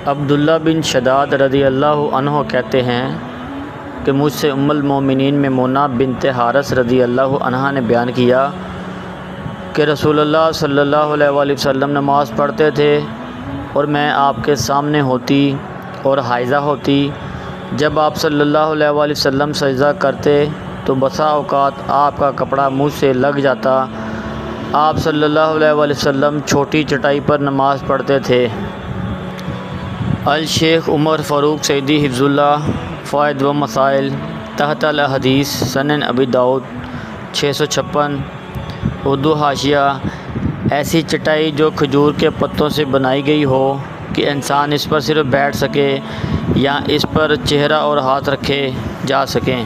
عبداللہ بن شداد رضی اللہ عنہ کہتے ہیں کہ مجھ سے ام المومنین میمونہ بنت حارث رضی اللہ عنہا نے بیان کیا کہ رسول اللہ صلی اللہ علیہ وآلہ وسلم نماز پڑھتے تھے اور میں آپ کے سامنے ہوتی اور حائضہ ہوتی۔ جب آپ صلی اللہ علیہ وآلہ وسلم سجدہ کرتے تو بسا اوقات آپ کا کپڑا منہ سے لگ جاتا۔ آپ صلی اللہ علیہ وآلہ وسلم چھوٹی چٹائی پر نماز پڑھتے تھے۔ الشیخ عمر فاروق سعیدی حفظ اللہ فوائد و مسائل تحت الاحادیث سنن ابی داؤد 656 اردو حاشیہ: ایسی چٹائی جو کھجور کے پتوں سے بنائی گئی ہو کہ انسان اس پر صرف بیٹھ سکے یا اس پر چہرہ اور ہاتھ رکھے جا سکیں۔